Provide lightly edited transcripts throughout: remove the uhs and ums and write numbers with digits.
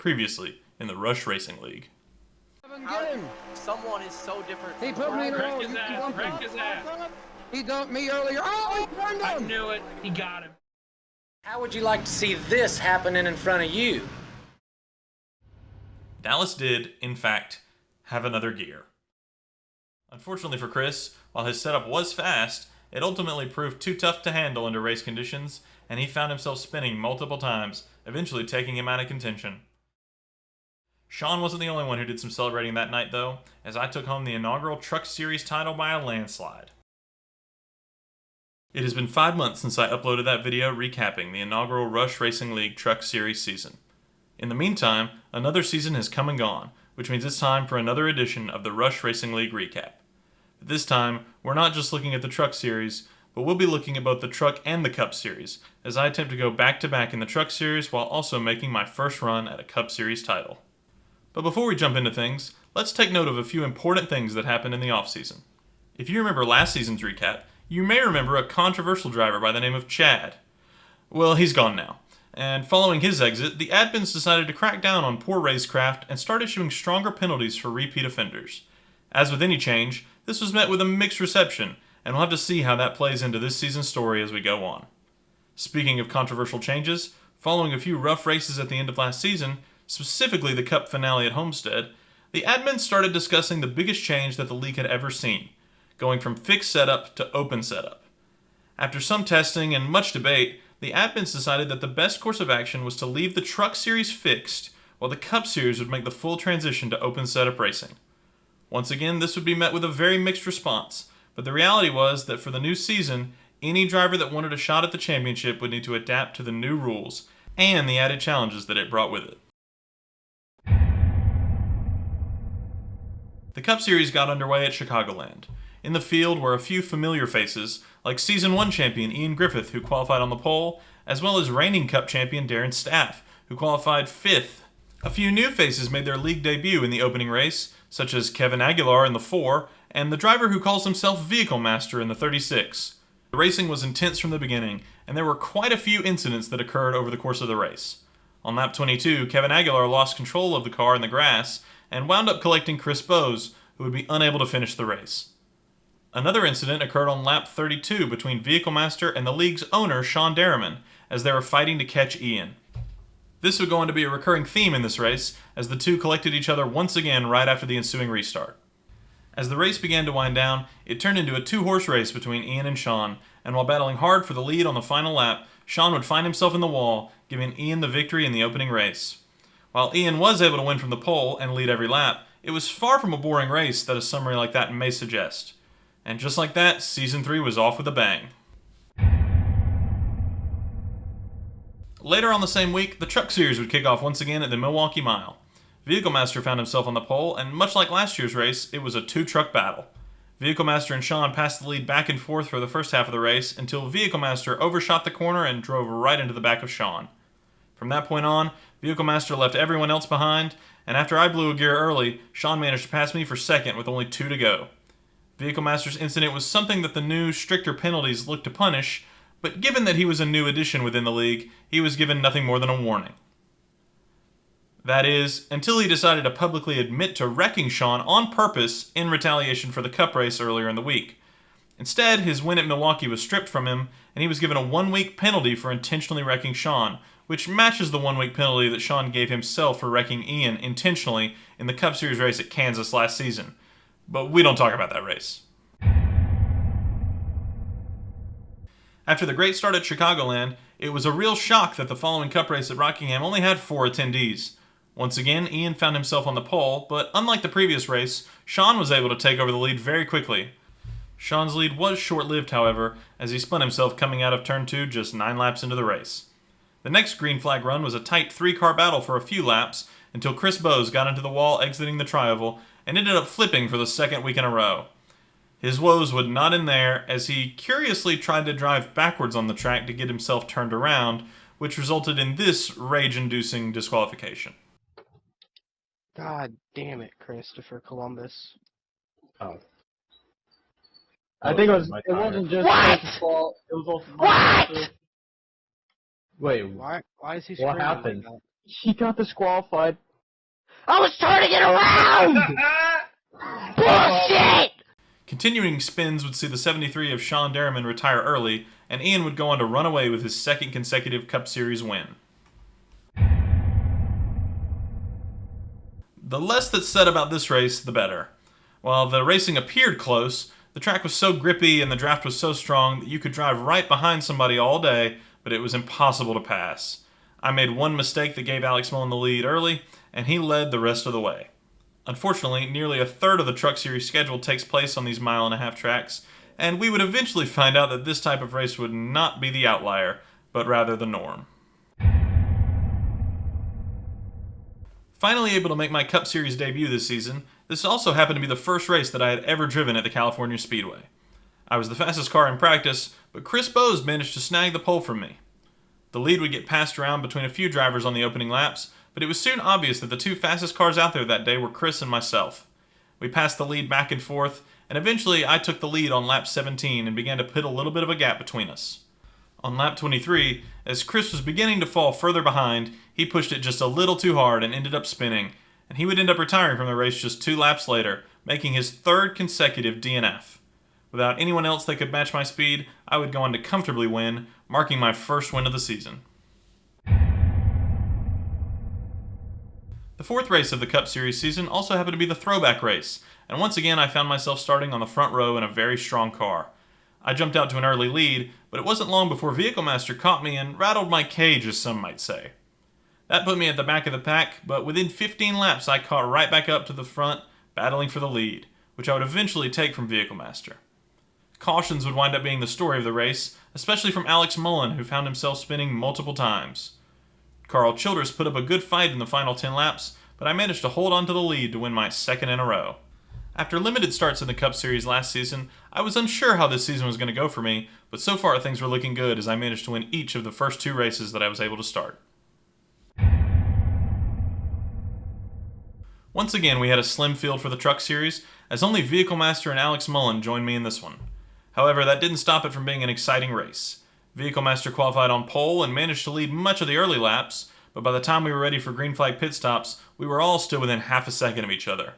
previously in the Rush Racing League. Get him! Someone is so different. He put me in a Wrecked hole. his ass, wrecked his ass. He dumped me earlier. Oh, he turned I him! knew it. He got him. How would you like to see this happening in front of you? Dallas did, in fact, have another gear. Unfortunately for Chris, while his setup was fast, it ultimately proved too tough to handle under race conditions, and he found himself spinning multiple times, eventually taking him out of contention. Sean wasn't the only one who did some celebrating that night, though, as I took home the inaugural Truck Series title by a landslide. It has been 5 months since I uploaded that video recapping the inaugural Rush Racing League Truck Series season. In the meantime, another season has come and gone, which means it's time for another edition of the Rush Racing League recap. But this time, we're not just looking at the Truck Series, but we'll be looking at both the Truck and the Cup Series, as I attempt to go back-to-back in the Truck Series while also making my first run at a Cup Series title. But before we jump into things, let's take note of a few important things that happened in the offseason. If you remember last season's recap, you may remember a controversial driver by the name of Chad. Well, he's gone now. And following his exit, the admins decided to crack down on poor racecraft and start issuing stronger penalties for repeat offenders. As with any change, this was met with a mixed reception, and we'll have to see how that plays into this season's story as we go on. Speaking of controversial changes, following a few rough races at the end of last season, specifically the Cup finale at Homestead, the admins started discussing the biggest change that the league had ever seen, going from fixed setup to open setup. After some testing and much debate, the admins decided that the best course of action was to leave the Truck Series fixed, while the Cup Series would make the full transition to open setup racing. Once again, this would be met with a very mixed response, but the reality was that for the new season, any driver that wanted a shot at the championship would need to adapt to the new rules and the added challenges that it brought with it. The Cup Series got underway at Chicagoland. In the field were a few familiar faces, like Season 1 champion Ian Griffith, who qualified on the pole, as well as reigning Cup champion Darren Staff, who qualified 5th. A few new faces made their league debut in the opening race, such as Kevin Aguilar in the 4, and the driver who calls himself Vehicle Master in the 36. The racing was intense from the beginning, and there were quite a few incidents that occurred over the course of the race. On lap 22, Kevin Aguilar lost control of the car in the grass, and wound up collecting Chris Bowes, who would be unable to finish the race. Another incident occurred on lap 32 between Vehicle Master and the league's owner, Sean Derriman, as they were fighting to catch Ian. This would go on to be a recurring theme in this race, as the two collected each other once again right after the ensuing restart. As the race began to wind down, it turned into a 2-horse race between Ian and Sean, and while battling hard for the lead on the final lap, Sean would find himself in the wall, giving Ian the victory in the opening race. While Ian was able to win from the pole and lead every lap, it was far from a boring race that a summary like that may suggest. And just like that, Season 3 was off with a bang. Later on the same week, the Truck Series would kick off once again at the Milwaukee Mile. Vehicle Master found himself on the pole, and much like last year's race, it was a 2-truck battle. Vehicle Master and Sean passed the lead back and forth for the first half of the race until Vehicle Master overshot the corner and drove right into the back of Sean. From that point on, Vehicle Master left everyone else behind, and after I blew a gear early, Sean managed to pass me for second with only 2 to go. Vehicle Master's incident was something that the new, stricter penalties looked to punish, but given that he was a new addition within the league, he was given nothing more than a warning. That is, until he decided to publicly admit to wrecking Sean on purpose in retaliation for the Cup race earlier in the week. Instead, his win at Milwaukee was stripped from him, and he was given a 1-week penalty for intentionally wrecking Sean, which matches the 1-week penalty that Sean gave himself for wrecking Ian intentionally in the Cup Series race at Kansas last season. But we don't talk about that race. After the great start at Chicagoland, it was a real shock that the following Cup race at Rockingham only had 4 attendees. Once again, Ian found himself on the pole, but unlike the previous race, Sean was able to take over the lead very quickly. Sean's lead was short-lived, however, as he spun himself coming out of Turn 2 just 9 laps into the race. The next green flag run was a tight 3-car battle for a few laps, until Chris Bowes got into the wall exiting the tri-oval and ended up flipping for the 2nd week in a row. His woes would not end there, as he curiously tried to drive backwards on the track to get himself turned around, which resulted in this rage-inducing disqualification. God damn it, Christopher Columbus. Oh. I think it It wasn't just Chris's fault. It was also my fault. Wait, Why is he What screaming happened? like He got disqualified. I was turning it around! Bullshit! Continuing spins would see the 73 of Sean Derriman retire early, and Ian would go on to run away with his second consecutive Cup Series win. The less that's said about this race, the better. While the racing appeared close, the track was so grippy and the draft was so strong that you could drive right behind somebody all day, but it was impossible to pass. I made one mistake that gave Alex Mullen the lead early, and he led the rest of the way. Unfortunately, nearly a third of the Truck Series schedule takes place on these mile-and-a-half tracks, and we would eventually find out that this type of race would not be the outlier, but rather the norm. Finally able to make my Cup Series debut this season, this also happened to be the first race that I had ever driven at the California Speedway. I was the fastest car in practice, but Chris Bowes managed to snag the pole from me. The lead would get passed around between a few drivers on the opening laps, but it was soon obvious that the two fastest cars out there that day were Chris and myself. We passed the lead back and forth, and eventually I took the lead on lap 17 and began to put a little bit of a gap between us. On lap 23, as Chris was beginning to fall further behind, he pushed it just a little too hard and ended up spinning, and he would end up retiring from the race just 2 laps later, making his third consecutive DNF. Without anyone else that could match my speed, I would go on to comfortably win, marking my first win of the season. The fourth race of the Cup Series season also happened to be the throwback race, and once again I found myself starting on the front row in a very strong car. I jumped out to an early lead, but it wasn't long before Vehicle Master caught me and rattled my cage, as some might say. That put me at the back of the pack, but within 15 laps I caught right back up to the front, battling for the lead, which I would eventually take from Vehicle Master. Cautions would wind up being the story of the race, especially from Alex Mullen, who found himself spinning multiple times. Carl Childress put up a good fight in the final 10 laps, but I managed to hold on to the lead to win my second in a row. After limited starts in the Cup Series last season, I was unsure how this season was going to go for me, but so far things were looking good as I managed to win each of the first 2 races that I was able to start. Once again, we had a slim field for the Truck Series, as only Vehicle Master and Alex Mullen joined me in this one. However, that didn't stop it from being an exciting race. Vehicle Master qualified on pole and managed to lead much of the early laps, but by the time we were ready for green flag pit stops, we were all still within half a second of each other.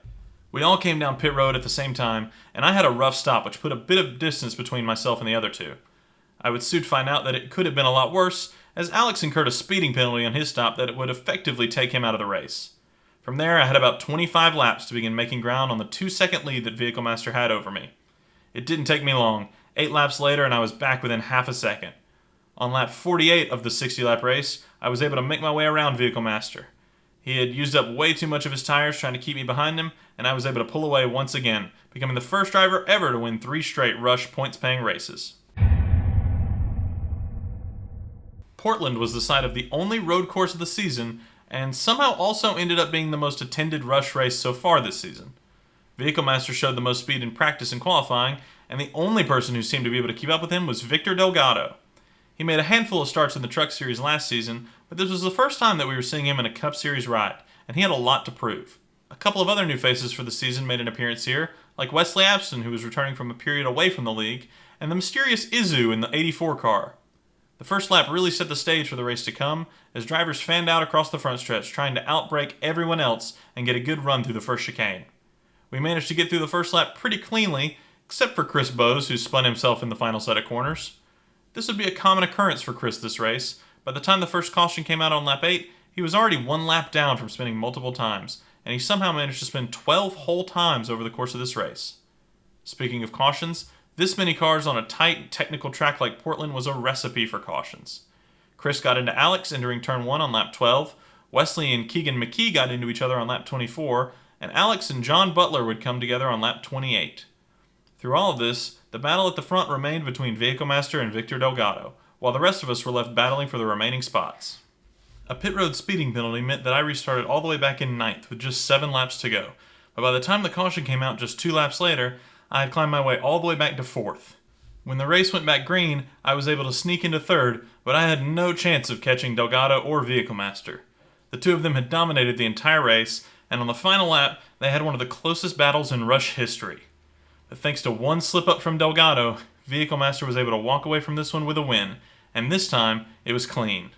We all came down pit road at the same time, and I had a rough stop which put a bit of distance between myself and the other two. I would soon find out that it could have been a lot worse, as Alex incurred a speeding penalty on his stop that would effectively take him out of the race. From there, I had about 25 laps to begin making ground on the 2-second lead that Vehicle Master had over me. It didn't take me long, 8 laps later and I was back within half a second. On lap 48 of the 60-lap race, I was able to make my way around Vehicle Master. He had used up way too much of his tires trying to keep me behind him, and I was able to pull away once again, becoming the first driver ever to win 3 straight Rush points-paying races. Portland was the site of the only road course of the season, and somehow also ended up being the most attended Rush race so far this season. Vehicle Master showed the most speed in practice and qualifying, and the only person who seemed to be able to keep up with him was Victor Delgado. He made a handful of starts in the Truck Series last season, but this was the first time that we were seeing him in a Cup Series ride, and he had a lot to prove. A couple of other new faces for the season made an appearance here, like Wesley Abston, who was returning from a period away from the league, and the mysterious Izu in the 84 car. The first lap really set the stage for the race to come, as drivers fanned out across the front stretch, trying to outbrake everyone else and get a good run through the first chicane. We managed to get through the first lap pretty cleanly, except for Chris Bowes, who spun himself in the final set of corners. This would be a common occurrence for Chris this race. By the time the first caution came out on lap 8, he was already 1 lap down from spinning multiple times, and he somehow managed to spin 12 whole times over the course of this race. Speaking of cautions, this many cars on a tight, technical track like Portland was a recipe for cautions. Chris got into Alex entering turn 1 on lap 12, Wesley and Keegan McKee got into each other on lap 24, and Alex and John Butler would come together on lap 28. Through all of this, the battle at the front remained between Vehicle Master and Victor Delgado, while the rest of us were left battling for the remaining spots. A pit road speeding penalty meant that I restarted all the way back in 9th with just 7 laps to go, but by the time the caution came out just 2 laps later, I had climbed my way all the way back to 4th. When the race went back green, I was able to sneak into 3rd, but I had no chance of catching Delgado or Vehicle Master. The two of them had dominated the entire race, and on the final lap, they had one of the closest battles in Rush history. But thanks to one slip-up from Delgado, Vehicle Master was able to walk away from this one with a win, and this time, it was clean.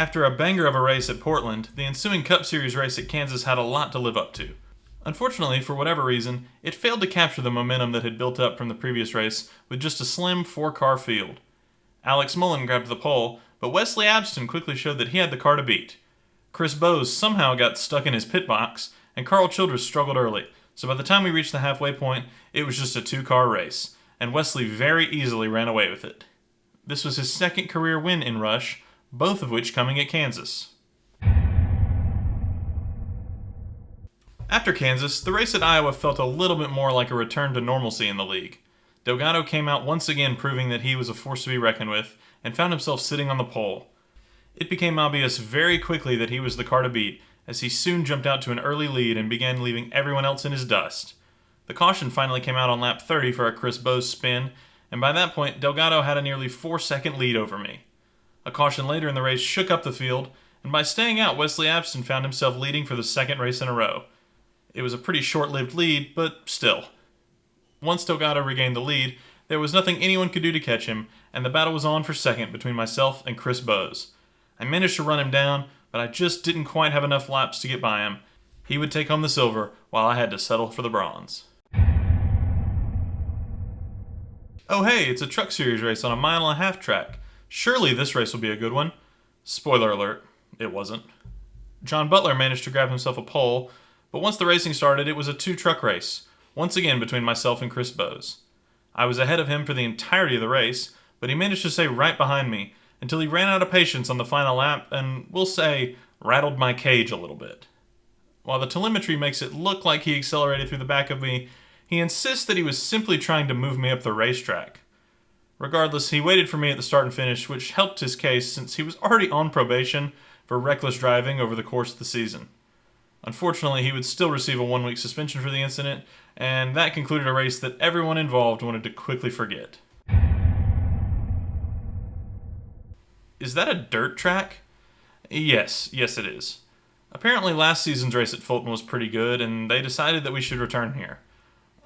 After a banger of a race at Portland, the ensuing Cup Series race at Kansas had a lot to live up to. Unfortunately, for whatever reason, it failed to capture the momentum that had built up from the previous race with just a slim 4-car field. Alex Mullen grabbed the pole, but Wesley Abston quickly showed that he had the car to beat. Chris Bowes somehow got stuck in his pit box, and Carl Childress struggled early, so by the time we reached the halfway point, it was just a 2-car race, and Wesley very easily ran away with it. This was his second career win in Rush, both of which coming at Kansas. After Kansas, the race at Iowa felt a little bit more like a return to normalcy in the league. Delgado came out once again proving that he was a force to be reckoned with, and found himself sitting on the pole. It became obvious very quickly that he was the car to beat, as he soon jumped out to an early lead and began leaving everyone else in his dust. The caution finally came out on lap 30 for a Chris Bowes spin, and by that point, Delgado had a nearly 4-second lead over me. A caution later in the race shook up the field, and by staying out, Wesley Abston found himself leading for the second race in a row. It was a pretty short-lived lead, but still. Once Delgado regained the lead, there was nothing anyone could do to catch him, and the battle was on for second between myself and Chris Bowes. I managed to run him down, but I just didn't quite have enough laps to get by him. He would take home the silver, while I had to settle for the bronze. Oh hey, it's a Truck Series race on a 1.5-mile track. Surely this race will be a good one. Spoiler alert, it wasn't. John Butler managed to grab himself a pole, but once the racing started, it was a 2-truck race, once again between myself and Chris Bowes. I was ahead of him for the entirety of the race, but he managed to stay right behind me until he ran out of patience on the final lap and, we'll say, rattled my cage a little bit. While the telemetry makes it look like he accelerated through the back of me, he insists that he was simply trying to move me up the racetrack. Regardless, he waited for me at the start and finish, which helped his case since he was already on probation for reckless driving over the course of the season. Unfortunately, he would still receive a 1-week suspension for the incident, and that concluded a race that everyone involved wanted to quickly forget. Is that a dirt track? Yes it is. Apparently last season's race at Fulton was pretty good, and they decided that we should return here.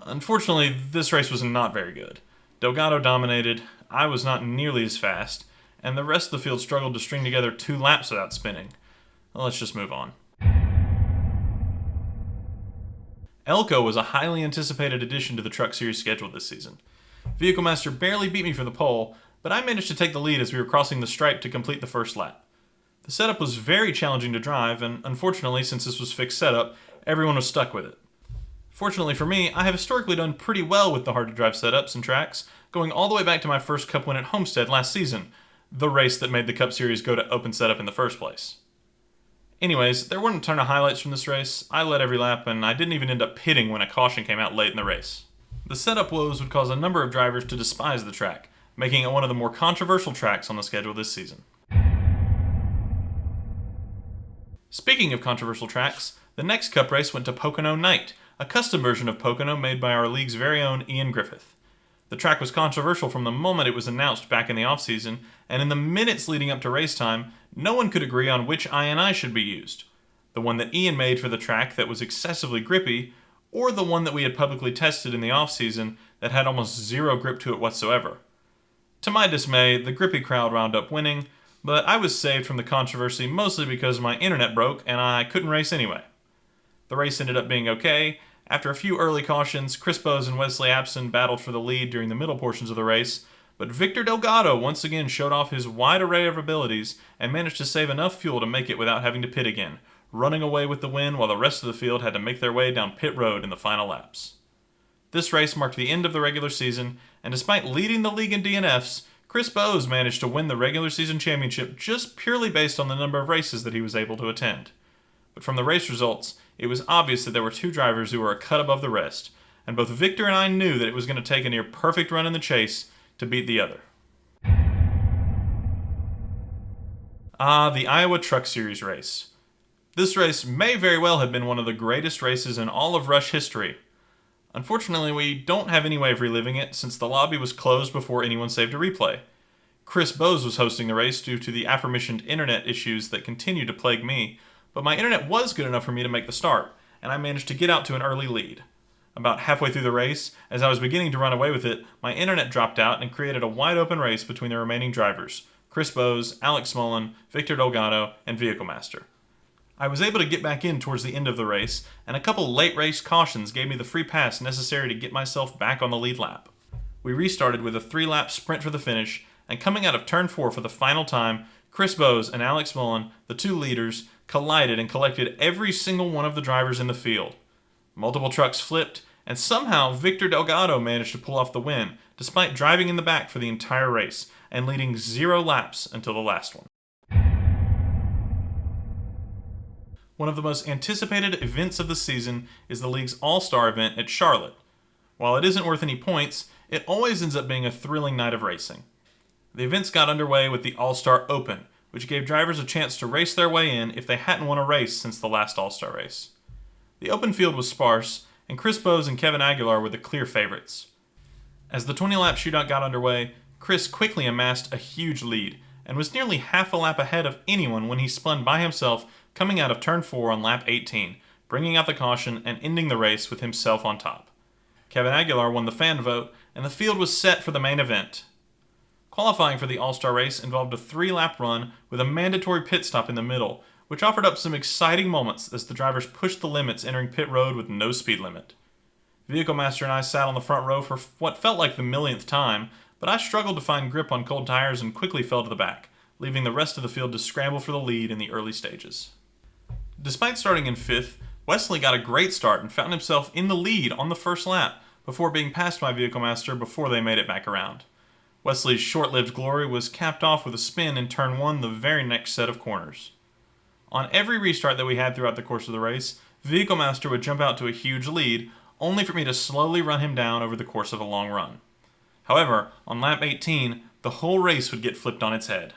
Unfortunately, this race was not very good. Delgado dominated, I was not nearly as fast, and the rest of the field struggled to string together 2 laps without spinning. Well, let's just move on. Elko was a highly anticipated addition to the Truck Series schedule this season. Vehicle Master barely beat me for the pole, but I managed to take the lead as we were crossing the stripe to complete the first lap. The setup was very challenging to drive, and unfortunately, since this was fixed setup, everyone was stuck with it. Fortunately for me, I have historically done pretty well with the hard-to-drive setups and tracks, going all the way back to my first Cup win at Homestead last season, the race that made the Cup Series go to open setup in the first place. Anyways, there weren't a ton of highlights from this race. I led every lap, and I didn't even end up pitting when a caution came out late in the race. The setup woes would cause a number of drivers to despise the track, making it one of the more controversial tracks on the schedule this season. Speaking of controversial tracks, the next Cup race went to Pocono Night, a custom version of Pocono made by our league's very own Ian Griffith. The track was controversial from the moment it was announced back in the offseason, and in the minutes leading up to race time, no one could agree on which INI should be used. The one that Ian made for the track that was excessively grippy, or the one that we had publicly tested in the offseason that had almost zero grip to it whatsoever. To my dismay, the grippy crowd wound up winning, but I was saved from the controversy mostly because my internet broke and I couldn't race anyway. The race ended up being okay. After a few early cautions, Chris Bowes and Wesley Abston battled for the lead during the middle portions of the race, but Victor Delgado once again showed off his wide array of abilities and managed to save enough fuel to make it without having to pit again, running away with the win while the rest of the field had to make their way down pit road in the final laps. This race marked the end of the regular season, and despite leading the league in DNFs, Chris Bowes managed to win the regular season championship just purely based on the number of races that he was able to attend. But from the race results, it was obvious that there were 2 drivers who were a cut above the rest, and both Victor and I knew that it was going to take a near perfect run in the chase to beat the other. The Iowa Truck Series race. This race may very well have been one of the greatest races in all of Rush history. Unfortunately, we don't have any way of reliving it since the lobby was closed before anyone saved a replay. Chris Bowes was hosting the race due to the aforementioned internet issues that continue to plague me, but my internet was good enough for me to make the start, and I managed to get out to an early lead. About halfway through the race, as I was beginning to run away with it, my internet dropped out and created a wide open race between the remaining drivers, Chris Bowes, Alex Smolin, Victor Delgado, and Vehicle Master. I was able to get back in towards the end of the race, and a couple late race cautions gave me the free pass necessary to get myself back on the lead lap. We restarted with a 3-lap sprint for the finish, and coming out of turn 4 for the final time, Chris Bowes and Alex Smolin, the 2 leaders, collided and collected every single one of the drivers in the field. Multiple trucks flipped, and somehow Victor Delgado managed to pull off the win, despite driving in the back for the entire race, and leading 0 laps until the last one. One of the most anticipated events of the season is the league's All-Star event at Charlotte. While it isn't worth any points, it always ends up being a thrilling night of racing. The events got underway with the All-Star Open, which gave drivers a chance to race their way in if they hadn't won a race since the last All-Star race. The open field was sparse, and Chris Bowes and Kevin Aguilar were the clear favorites. As the 20-lap shootout got underway, Chris quickly amassed a huge lead, and was nearly half a lap ahead of anyone when he spun by himself coming out of turn 4 on lap 18, bringing out the caution and ending the race with himself on top. Kevin Aguilar won the fan vote, and the field was set for the main event. Qualifying for the All-Star race involved a 3-lap run with a mandatory pit stop in the middle, which offered up some exciting moments as the drivers pushed the limits entering pit road with no speed limit. Vehicle Master and I sat on the front row for what felt like the millionth time, but I struggled to find grip on cold tires and quickly fell to the back, leaving the rest of the field to scramble for the lead in the early stages. Despite starting in 5th, Wesley got a great start and found himself in the lead on the first lap before being passed by Vehicle Master before they made it back around. Wesley's short-lived glory was capped off with a spin in turn 1 the very next set of corners. On every restart that we had throughout the course of the race, Vehicle Master would jump out to a huge lead, only for me to slowly run him down over the course of a long run. However, on lap 18, the whole race would get flipped on its head.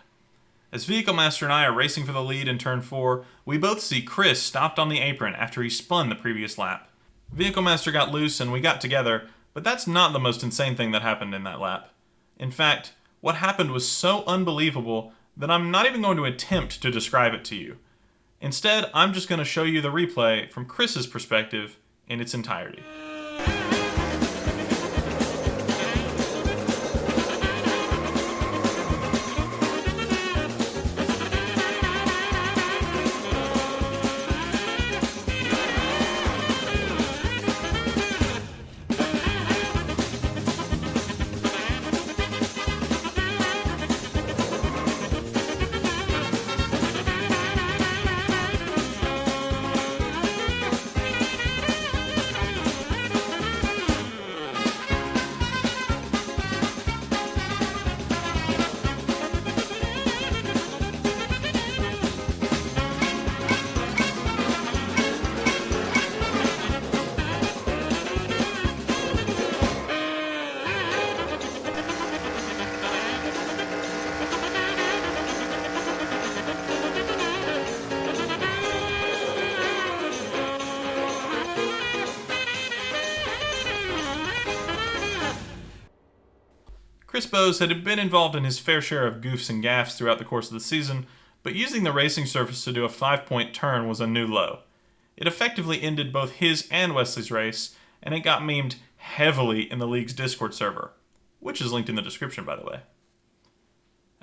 As Vehicle Master and I are racing for the lead in turn 4, we both see Chris stopped on the apron after he spun the previous lap. Vehicle Master got loose and we got together, but that's not the most insane thing that happened in that lap. In fact, what happened was so unbelievable that I'm not even going to attempt to describe it to you. Instead, I'm just going to show you the replay from Chris's perspective in its entirety. Chris Bowes had been involved in his fair share of goofs and gaffes throughout the course of the season, but using the racing surface to do a 5-point turn was a new low. It effectively ended both his and Wesley's race, and it got memed heavily in the league's Discord server, which is linked in the description, by the way.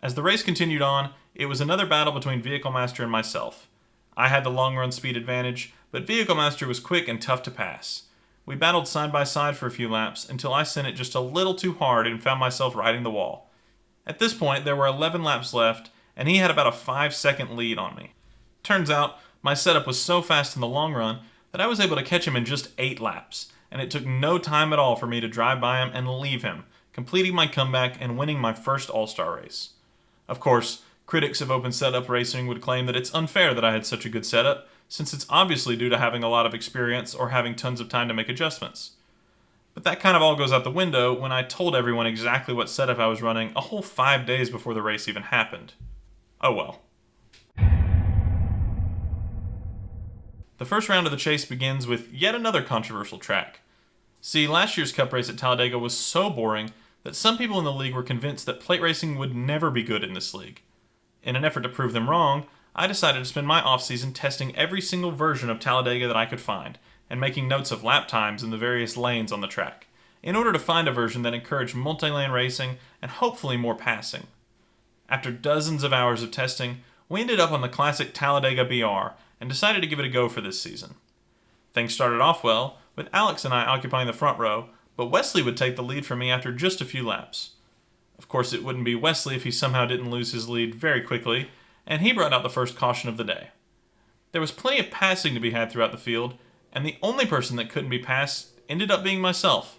As the race continued on, it was another battle between Vehicle Master and myself. I had the long run speed advantage, but Vehicle Master was quick and tough to pass. We battled side by side for a few laps until I sent it just a little too hard and found myself riding the wall. At this point, there were 11 laps left, and he had about a 5-second lead on me. Turns out, my setup was so fast in the long run that I was able to catch him in just 8 laps, and it took no time at all for me to drive by him and leave him, completing my comeback and winning my first All-Star race. Of course, critics of open setup racing would claim that it's unfair that I had such a good setup, since it's obviously due to having a lot of experience or having tons of time to make adjustments. But that kind of all goes out the window when I told everyone exactly what setup I was running a whole 5 days before the race even happened. Oh well. The first round of the chase begins with yet another controversial track. See, last year's Cup race at Talladega was so boring that some people in the league were convinced that plate racing would never be good in this league. In an effort to prove them wrong, I decided to spend my off-season testing every single version of Talladega that I could find, and making notes of lap times in the various lanes on the track, in order to find a version that encouraged multi-lane racing and hopefully more passing. After dozens of hours of testing, we ended up on the classic Talladega BR and decided to give it a go for this season. Things started off well, with Alex and I occupying the front row, but Wesley would take the lead from me after just a few laps. Of course, it wouldn't be Wesley if he somehow didn't lose his lead very quickly, and he brought out the first caution of the day. There was plenty of passing to be had throughout the field, and the only person that couldn't be passed ended up being myself.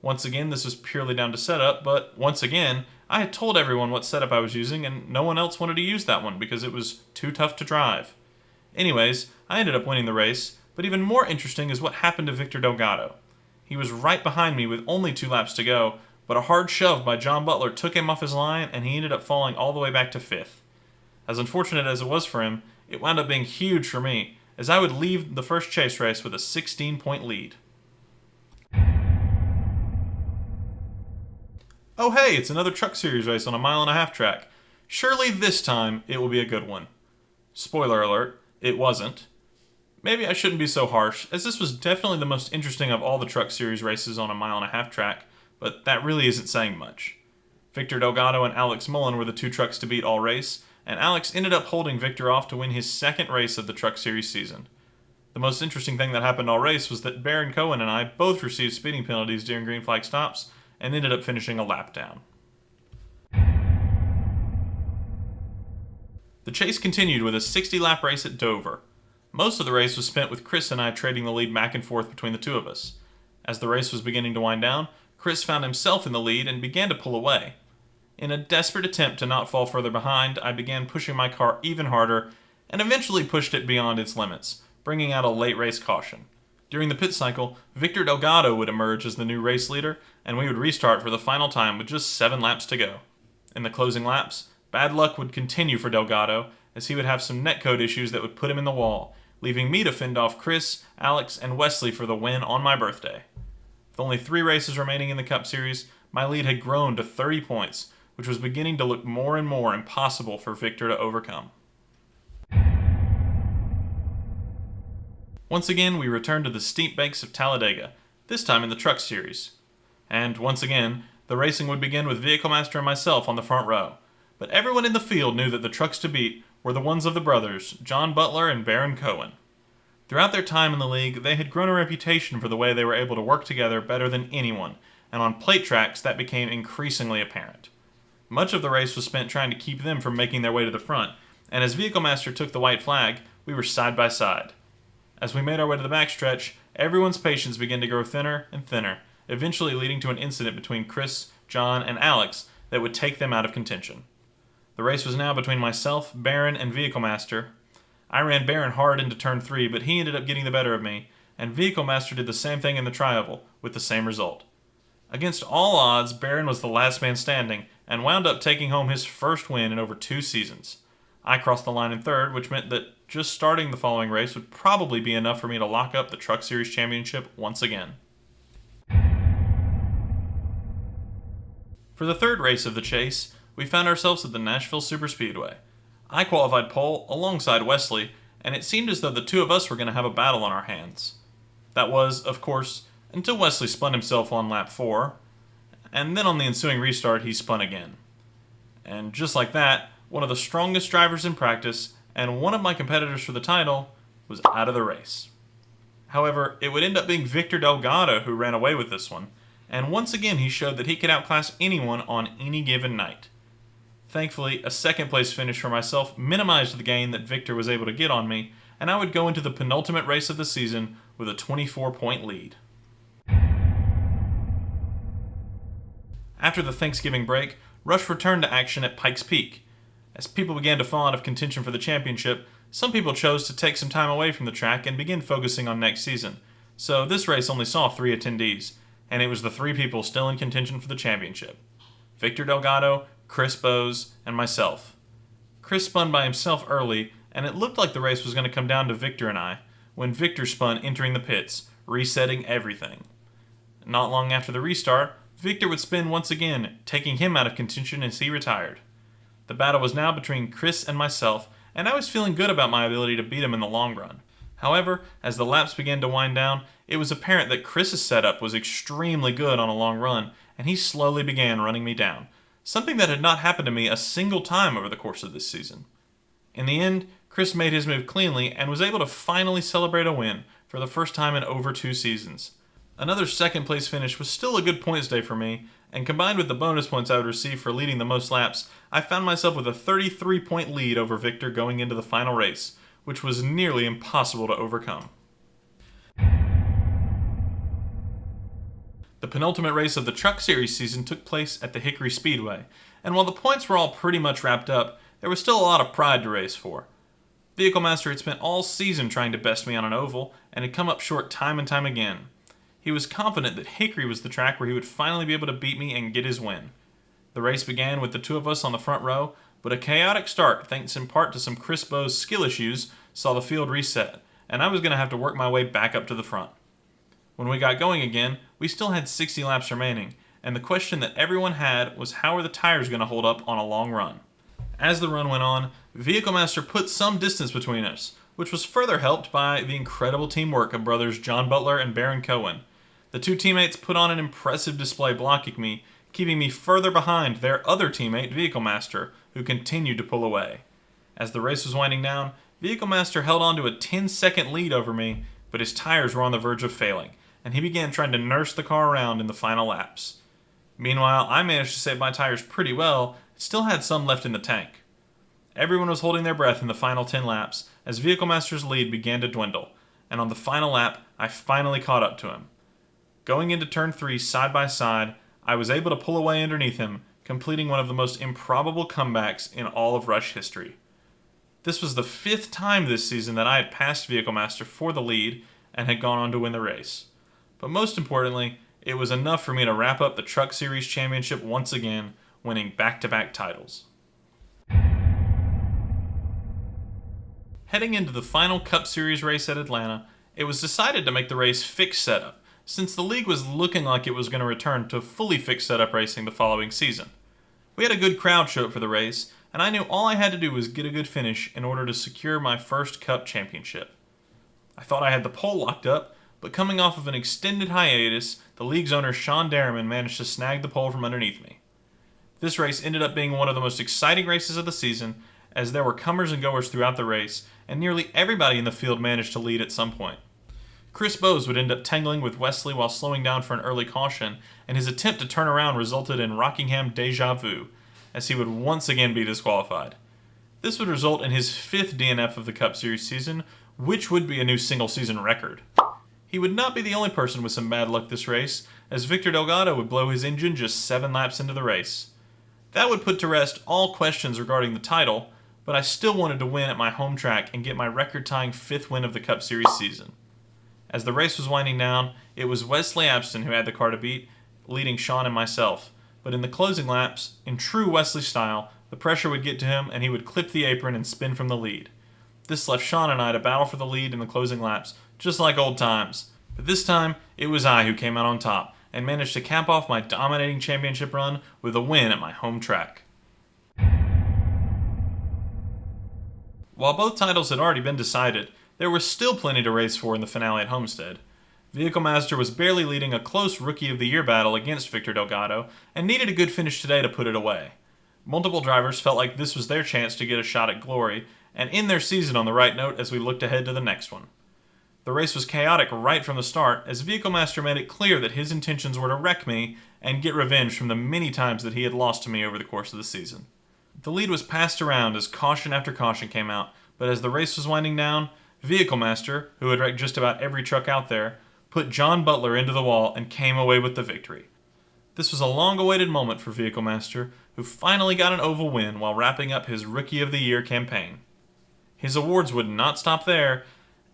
Once again, this was purely down to setup, but once again, I had told everyone what setup I was using, and no one else wanted to use that one because it was too tough to drive. Anyways, I ended up winning the race, but even more interesting is what happened to Victor Delgado. He was right behind me with only 2 laps to go, but a hard shove by John Butler took him off his line, and he ended up falling all the way back to 5th. As unfortunate as it was for him, it wound up being huge for me, as I would leave the first chase race with a 16-point lead. Oh hey, it's another Truck Series race on a 1.5-mile track. Surely this time it will be a good one. Spoiler alert, it wasn't. Maybe I shouldn't be so harsh, as this was definitely the most interesting of all the Truck Series races on a 1.5-mile track, but that really isn't saying much. Victor Delgado and Alex Mullen were the 2 trucks to beat all race, and Alex ended up holding Victor off to win his 2nd race of the Truck Series season. The most interesting thing that happened all race was that Baron Cohen and I both received speeding penalties during green flag stops, and ended up finishing a lap down. The chase continued with a 60-lap race at Dover. Most of the race was spent with Chris and I trading the lead back and forth between the 2 of us. As the race was beginning to wind down, Chris found himself in the lead and began to pull away. In a desperate attempt to not fall further behind, I began pushing my car even harder and eventually pushed it beyond its limits, bringing out a late race caution. During the pit cycle, Victor Delgado would emerge as the new race leader, and we would restart for the final time with just 7 laps to go. In the closing laps, bad luck would continue for Delgado, as he would have some netcode issues that would put him in the wall, leaving me to fend off Chris, Alex, and Wesley for the win on my birthday. With only 3 races remaining in the Cup Series, my lead had grown to 30 points, which was beginning to look more and more impossible for Victor to overcome. Once again, we returned to the steep banks of Talladega, this time in the Truck Series. And once again, the racing would begin with Vehicle Master and myself on the front row. But everyone in the field knew that the trucks to beat were the ones of the brothers, John Butler and Baron Cohen. Throughout their time in the league, they had grown a reputation for the way they were able to work together better than anyone, and on plate tracks that became increasingly apparent. Much of the race was spent trying to keep them from making their way to the front, and as Vehicle Master took the white flag, we were side by side. As we made our way to the backstretch, everyone's patience began to grow thinner and thinner, eventually leading to an incident between Chris, John, and Alex that would take them out of contention. The race was now between myself, Baron, and Vehicle Master. I ran Baron hard into turn 3, but he ended up getting the better of me, and Vehicle Master did the same thing in the tri-oval, with the same result. Against all odds, Baron was the last man standing, and wound up taking home his first win in over 2 seasons. I crossed the line in 3rd, which meant that just starting the following race would probably be enough for me to lock up the Truck Series Championship once again. For the 3rd race of the chase, we found ourselves at the Nashville Superspeedway. I qualified pole alongside Wesley, and it seemed as though the 2 of us were going to have a battle on our hands. That was, of course, until Wesley spun himself on lap 4, and then on the ensuing restart he spun again. And just like that, one of the strongest drivers in practice, and one of my competitors for the title, was out of the race. However, it would end up being Victor Delgado who ran away with this one, and once again he showed that he could outclass anyone on any given night. Thankfully, a 2nd place finish for myself minimized the gain that Victor was able to get on me, and I would go into the penultimate race of the season with a 24-point lead. After the Thanksgiving break, Rush returned to action at Pikes Peak. As people began to fall out of contention for the championship, some people chose to take some time away from the track and begin focusing on next season. So this race only saw 3 attendees, and it was the 3 people still in contention for the championship: Victor Delgado, Chris Bowes, and myself. Chris spun by himself early, and it looked like the race was going to come down to Victor and I, when Victor spun entering the pits, resetting everything. Not long after the restart, Victor would spin once again, taking him out of contention as he retired. The battle was now between Chris and myself, and I was feeling good about my ability to beat him in the long run. However, as the laps began to wind down, it was apparent that Chris's setup was extremely good on a long run, and he slowly began running me down. something that had not happened to me a single time over the course of this season. In the end, Chris made his move cleanly and was able to finally celebrate a win for the first time in over 2 seasons. Another second place finish was still a good points day for me, and combined with the bonus points I would receive for leading the most laps, I found myself with a 33-point lead over Victor going into the final race, which was nearly impossible to overcome. The penultimate race of the Truck Series season took place at the Hickory Speedway, and while the points were all pretty much wrapped up, there was still a lot of pride to race for. Vehicle Master had spent all season trying to best me on an oval, and had come up short time and time again. He was confident that Hickory was the track where he would finally be able to beat me and get his win. The race began with the two of us on the front row, but a chaotic start, thanks in part to some Chris Bowes skill issues, saw the field reset, and I was going to have to work my way back up to the front. When we got going again, we still had 60 laps remaining, and the question that everyone had was how are the tires going to hold up on a long run? As the run went on, Vehicle Master put some distance between us, which was further helped by the incredible teamwork of brothers John Butler and Baron Cohen. The two teammates put on an impressive display blocking me, keeping me further behind their other teammate, Vehicle Master, who continued to pull away. As the race was winding down, Vehicle Master held on to a 10-second lead over me, but his tires were on the verge of failing, and he began trying to nurse the car around in the final laps. Meanwhile, I managed to save my tires pretty well, still had some left in the tank. Everyone was holding their breath in the final 10 laps as Vehicle Master's lead began to dwindle, and on the final lap, I finally caught up to him. Going into turn 3 side by side, I was able to pull away underneath him, completing one of the most improbable comebacks in all of Rush history. This was the 5th time this season that I had passed Vehicle Master for the lead and had gone on to win the race. But most importantly, it was enough for me to wrap up the Truck Series Championship once again, winning back-to-back titles. Heading into the final Cup Series race at Atlanta, it was decided to make the race fixed setup, since the league was looking like it was going to return to fully fixed setup racing the following season. We had a good crowd show up for the race, and I knew all I had to do was get a good finish in order to secure my first Cup championship. I thought I had the pole locked up, but coming off of an extended hiatus, the league's owner Sean Derriman managed to snag the pole from underneath me. This race ended up being one of the most exciting races of the season, as there were comers and goers throughout the race, and nearly everybody in the field managed to lead at some point. Chris Bowes would end up tangling with Wesley while slowing down for an early caution, and his attempt to turn around resulted in Rockingham deja vu, as he would once again be disqualified. This would result in his 5th DNF of the Cup Series season, which would be a new single-season record. He would not be the only person with some bad luck this race, as Victor Delgado would blow his engine just 7 laps into the race. That would put to rest all questions regarding the title, but I still wanted to win at my home track and get my record-tying 5th win of the Cup Series season. As the race was winding down, it was Wesley Abston who had the car to beat, leading Sean and myself. But in the closing laps, in true Wesley style, the pressure would get to him and he would clip the apron and spin from the lead. This left Sean and I to battle for the lead in the closing laps, just like old times. But this time, it was I who came out on top, and managed to cap off my dominating championship run with a win at my home track. While both titles had already been decided, there was still plenty to race for in the finale at Homestead. Vehicle Master was barely leading a close Rookie of the Year battle against Victor Delgado, and needed a good finish today to put it away. Multiple drivers felt like this was their chance to get a shot at glory, and end their season on the right note as we looked ahead to the next one. The race was chaotic right from the start, as Vehicle Master made it clear that his intentions were to wreck me and get revenge from the many times that he had lost to me over the course of the season. The lead was passed around as caution after caution came out, but as the race was winding down, Vehicle Master, who had wrecked just about every truck out there, put John Butler into the wall and came away with the victory. This was a long-awaited moment for Vehicle Master, who finally got an oval win while wrapping up his Rookie of the Year campaign. His awards would not stop there,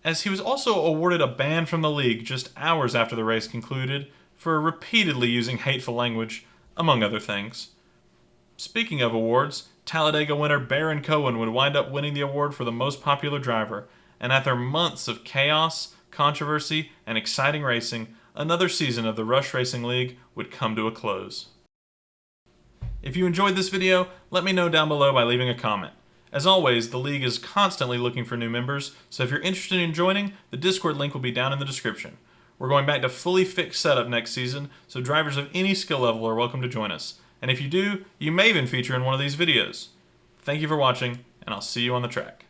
as he was also awarded a ban from the league just hours after the race concluded for repeatedly using hateful language, among other things. Speaking of awards, Talladega winner Baron Cohen would wind up winning the award for the most popular driver, and after months of chaos, controversy, and exciting racing, another season of the Rush Racing League would come to a close. If you enjoyed this video, let me know down below by leaving a comment. As always, the league is constantly looking for new members, so if you're interested in joining, the Discord link will be down in the description. We're going back to fully fixed setup next season, so drivers of any skill level are welcome to join us. And if you do, you may even feature in one of these videos. Thank you for watching, and I'll see you on the track.